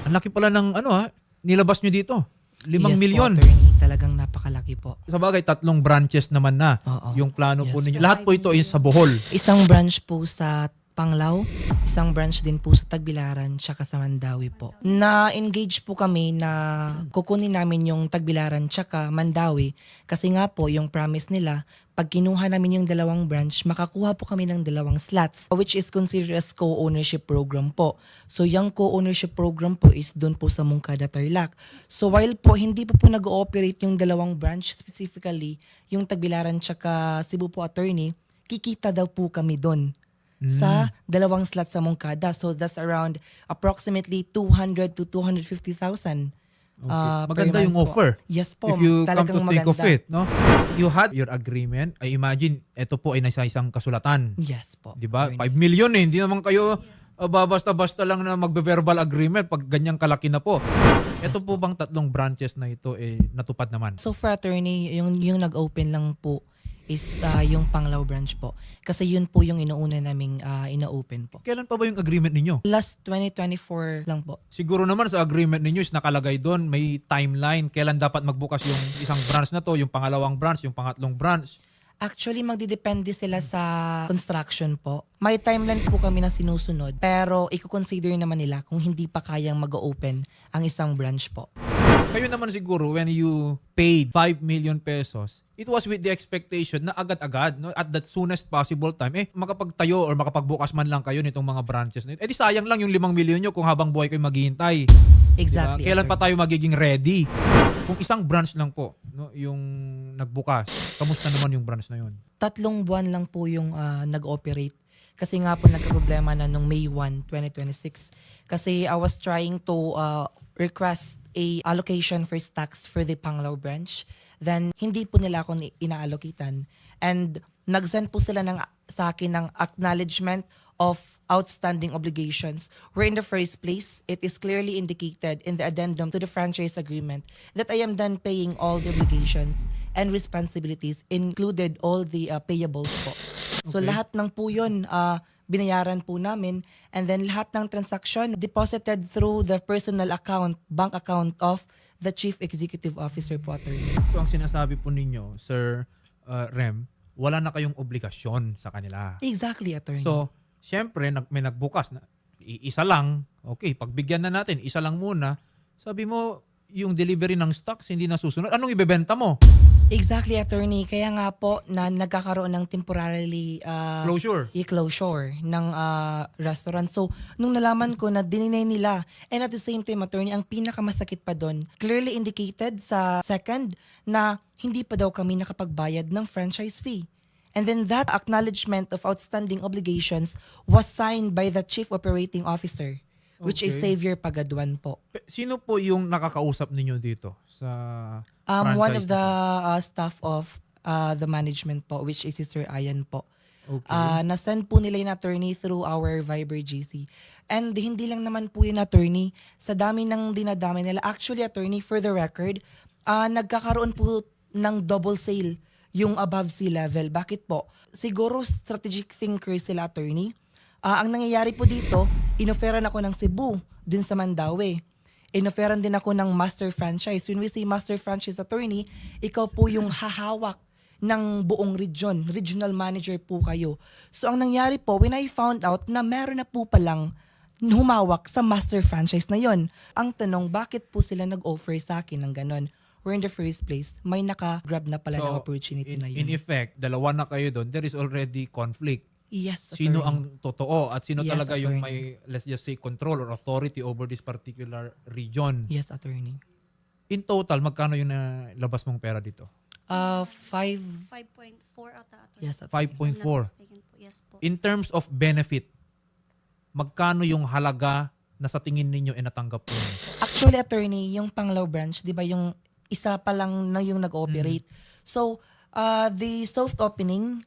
Ang laki pala ng nilabas nyo dito. 5 Yes milyon. po, attorney. Talagang napakalaki po. Sa bagay, 3 branches naman na Oo. yung plano po Yes. ninyo. Lahat po ito is sa Bohol. Isang branch po sa Panglao, isang branch din po sa Tagbilaran, tsaka sa Mandawi po. Na-engage po kami na kukunin namin yung Tagbilaran tsaka Mandawi kasi nga po yung promise nila, pag kinuha namin yung 2 branch, makakuha po kami ng 2 slots which is considered as co-ownership program po. So yung co-ownership program po is doon po sa Mungkada, Tarlac. So while po hindi po nag-ooperate yung 2 branch, specifically yung Tagbilaran tsaka Cebu po, attorney, kikita daw po kami doon sa 2 slots sa Mungkada. So that's around approximately 200 to 250,000. Okay. Per Maganda yung month po. offer. Yes po, If you come talagang to think of maganda. it, no? You had your agreement. I imagine, ito po ay nasa isang kasulatan. Yes po. Di ba? attorney. 5 million eh. Hindi naman kayo babasta-basta lang na magbe-verbal agreement pag ganyang kalaki na po. Ito po bang 3 branches na ito natupad naman? So for attorney, yung nag-open lang po is yung Panglao branch po. Kasi yun po yung inuuna naming ina-open po. Kailan pa ba yung agreement ninyo? Last 2024 lang po. Siguro naman sa agreement ninyo is nakalagay doon, may timeline. Kailan dapat magbukas yung isang branch na to, yung pangalawang branch, yung pangatlong branch. Actually, magdidepende sila sa construction po. May timeline po kami na sinusunod, pero i-consider naman nila kung hindi pa kayang mag-open ang isang branch po. Kayo naman siguro, when you paid 5 million pesos, it was with the expectation na agad-agad, no, at that soonest possible time, makapagtayo or makapagbukas man lang kayo nitong mga branches na ito. Di sayang lang yung 5 million nyo kung habang buhay kayo maghihintay. Exactly. Diba? Kailan pa attorney. tayo magiging ready? Kung isang branch lang po, no, yung nagbukas, kamusta naman yung branch na yun? 3 buwan lang po yung nag-operate. Kasi nga po nagka-problema na nung May 1, 2026. Kasi I was trying to request a allocation for stocks for the Panglao branch. Then hindi po nila ako ina-allocatan. And nag-send po sila sa akin ng acknowledgement of outstanding obligations, where in the first place, it is clearly indicated in the addendum to the franchise agreement that I am done paying all the obligations and responsibilities, included all the payables po. So Okay. lahat ng po yun, binayaran po namin, and then lahat ng transaction deposited through the personal account, bank account of the Chief Executive Officer po, attorney. So ang sinasabi po ninyo, Sir Rem, wala na kayong obligasyon sa kanila. Exactly, attorney. So, syempre, may nagbukas na isa lang. Okay, pagbigyan na natin, isa lang muna. Sabi mo, yung delivery ng stocks hindi nasusunod. Anong ibebenta mo? Exactly, attorney. Kaya nga po na nagkakaroon ng temporarily Closure. i-closure ng restaurant. So, nung nalaman ko na dininay nila, and at the same time, attorney, ang pinakamasakit pa doon, clearly indicated sa second na hindi pa daw kami nakapagbayad ng franchise fee. And then that acknowledgement of outstanding obligations was signed by the Chief Operating Officer, which is Okay. Xavier Pagaduan po. Sino po yung nakakausap ninyo dito sa One franchise of the na staff of the management po, which is Sister Ayan po. to? Okay. Na-send po nila yung attorney through our Viber GC. And hindi lang naman po yung attorney, sa dami ng dinadami nila. Actually, attorney, for the record, nagkakaroon po ng double sale yung above sea level. Bakit po? Siguro strategic thinker sila, attorney. Ang nangyayari po dito, inoferan ako ng Cebu, dun sa Mandawi. Inoferan din ako ng master franchise. When we say master franchise, attorney, ikaw po yung hahawak ng buong region. Regional manager po kayo. So ang nangyari po, when I found out na meron na po palang humawak sa master franchise na yon. Ang tanong, bakit po sila nag-offer sa akin ng ganon? Where in the first place, may naka-grab na pala ng opportunity na in yun. effect, dalawa na kayo doon, there is already conflict. Yes, Sino attorney. ang totoo at sino Yes, talaga yung attorney. may, let's just say, control or authority over this particular region. Yes, attorney. In total, magkano yung labas mong pera dito? 5. 5.4 ata. Yes, attorney. 5.4. Yes po. In terms of benefit, magkano yung halaga na sa tingin ninyo natanggap mo? Actually, attorney, yung Panglao branch, di ba yung isa pa lang na yung nag-ooperate. So, the soft opening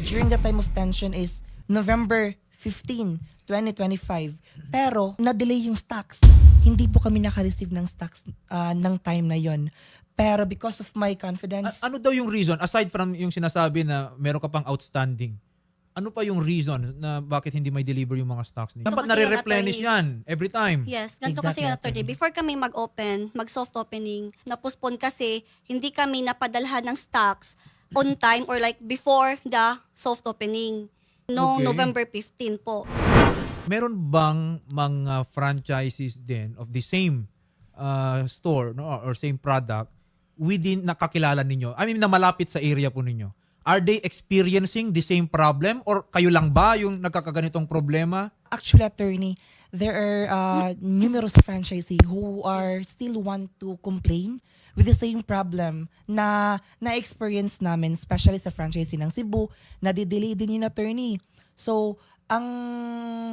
during the time of tension is November 15, 2025. Pero, na-delay yung stocks. Hindi po kami naka-receive ng stocks ng time na yon. Pero because of my confidence, Ano daw yung reason, aside from yung sinasabi na meron ka pang outstanding, Ano pa yung reason na bakit hindi may deliver yung mga stocks niyo? Dapat kasi nare-replenish yung yan every time. Yes, ganito Exactly, kasi attorney. Before kami mag-open, mag-soft opening, na-postpone kasi hindi kami napadalhan ng stocks on time or like before the soft opening noong Okay. November 15 po. Meron bang mga franchises din of the same store, no, or same product within nakakilala ninyo? I mean, na malapit sa area po ninyo. Are they experiencing the same problem or kayo lang ba yung nagkakaganitong problema? Actually, attorney, there are numerous franchisee who are still want to complain with the same problem na na-experience namin, especially sa franchisee ng Cebu, na didelay din yung attorney. So, ang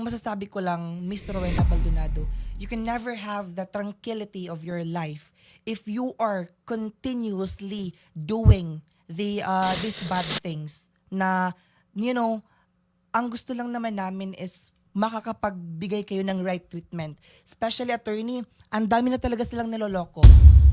masasabi ko lang, Miss Rowena Baldonado, you can never have the tranquility of your life if you are continuously doing these bad things na, you know, ang gusto lang naman namin is makakapagbigay kayo ng right treatment. Especially, attorney, ang dami na talaga silang niloloko.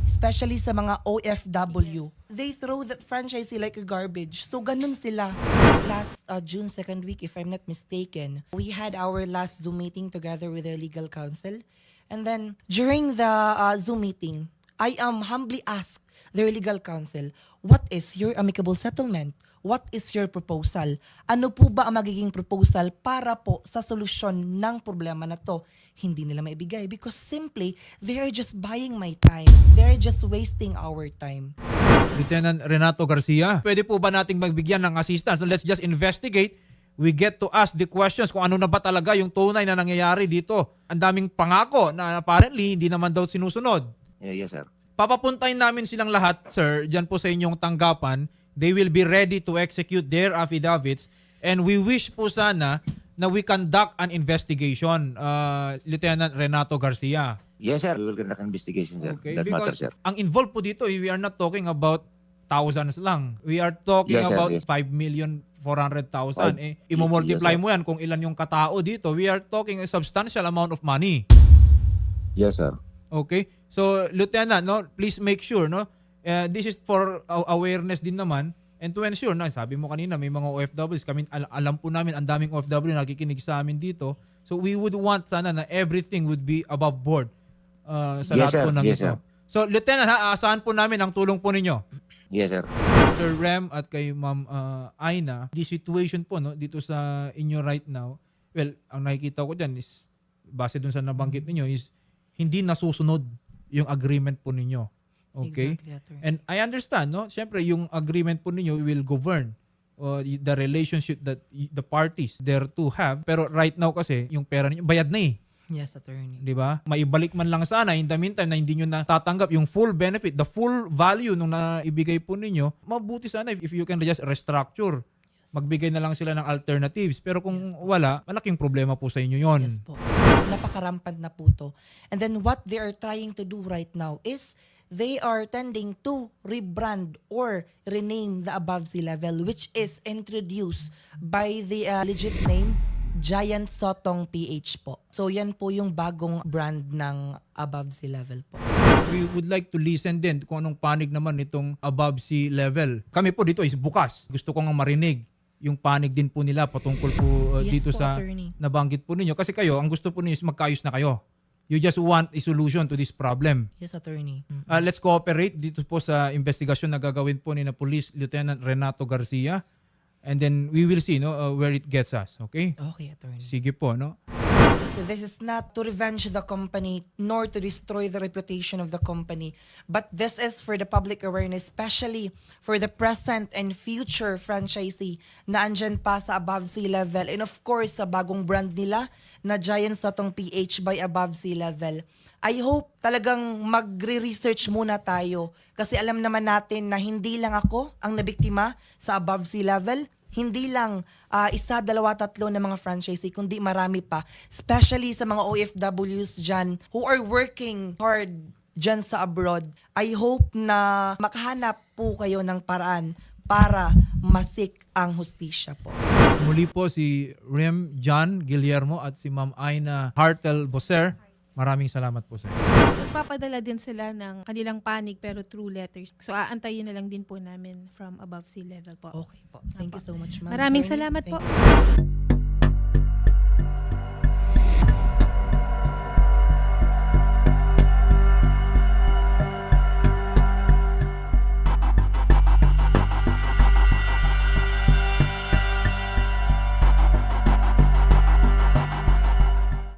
Especially sa mga OFW. They throw that franchisee like a garbage. So, ganun sila. Last June 2nd week, if I'm not mistaken, we had our last Zoom meeting together with their legal counsel. And then, during the Zoom meeting, I humbly asked their legal counsel, what is your amicable settlement? What is your proposal? Ano po ba ang magiging proposal para po sa solusyon ng problema na to? Hindi nila maibigay because simply, they are just buying my time. They're just wasting our time. Lieutenant Renato Garcia, pwede po ba nating magbigyan ng assistance? So let's just investigate. We get to ask the questions kung ano na ba talaga yung tunay na nangyayari dito. Ang daming pangako na apparently hindi naman daw sinusunod. Yes, sir. Papapuntahin namin silang lahat, sir, dyan po sa inyong tanggapan. They will be ready to execute their affidavits and we wish po sana na we conduct an investigation, Lieutenant Renato Garcia. Yes, sir. We will conduct an investigation, sir. Okay, That matter, because sir. ang involved po dito, we are not talking about thousands lang. We are talking Yes, sir, about yes. 5,400,000. Imomultiply Yes, sir. mo yan kung ilan yung katao dito. We are talking a substantial amount of money. Yes, sir. Okay? So, Lieutenant, no, please make sure, no, this is for awareness din naman and to ensure na, sabi mo kanina, may mga OFWs, kami, alam po namin, ang daming OFW na nakikinig sa amin dito. So, we would want sana na everything would be above board sa Yes, lahat po sir. ng Yes, ito. sir. So, Lieutenant, aasahan po namin ang tulong po ninyo. Yes, sir. Sir Rem at kay Ma'am Aina, the situation po no dito sa inyo right now, well, ang nakikita ko dyan is, base dun sa nabanggit ninyo, is hindi nasusunod yung agreement po ninyo. Okay? Exactly, attorney. And I understand, no? Siyempre, yung agreement po ninyo will govern the relationship that the parties there to have. Pero right now kasi, yung pera ninyo, bayad na eh. Yes, attorney. Di ba? Maibalik man lang sana in the meantime na hindi nyo natatanggap yung full benefit, the full value nung naibigay po ninyo, mabuti sana if you can just restructure. Magbigay na lang sila ng alternatives. Pero kung wala, malaking problema po sa inyo yon. Yes po. Napakarampant na po to. And then what they are trying to do right now is they are tending to rebrand or rename the above sea level, which is introduced by the legit name Giant Sotong PH po. So yan po yung bagong brand ng above sea level po. We would like to listen din kung anong panig naman nitong above sea level. Kami po dito is bukas. Gusto ko nga marinig yung panig din po nila patungkol po Yes dito po, sa attorney. nabanggit po ninyo. Kasi kayo, ang gusto po ninyo is magkaayos na kayo. You just want a solution to this problem. Yes, attorney. Let's cooperate dito po sa investigasyon na gagawin po ni na Police Lieutenant Renato Garcia. And then we will see where it gets us. Okay? Okay, attorney. Sige po, no? This is not to revenge the company nor to destroy the reputation of the company, but this is for the public awareness, especially for the present and future franchisee na andyan pa sa above sea level, and of course sa bagong brand nila na Giant Sotong PH by above sea level. I hope talagang magre-research muna tayo kasi alam naman natin na hindi lang ako ang nabiktima sa above sea level. Hindi lang isa, dalawa, tatlo na mga franchisee, kundi marami pa. Especially sa mga OFWs dyan who are working hard dyan sa abroad. I hope na makahanap po kayo ng paraan para masik ang hustisya po. Muli po si Rem John Guillermo at si Ma'am Aina Hartel Boser. Maraming salamat po sa inyo. magpapadala din sila ng kanilang panig pero through letters. So aantayin na lang din po namin from above sea level po. Okay po. Thank you so much, ma'am. Maraming Attorney, salamat thank po. you.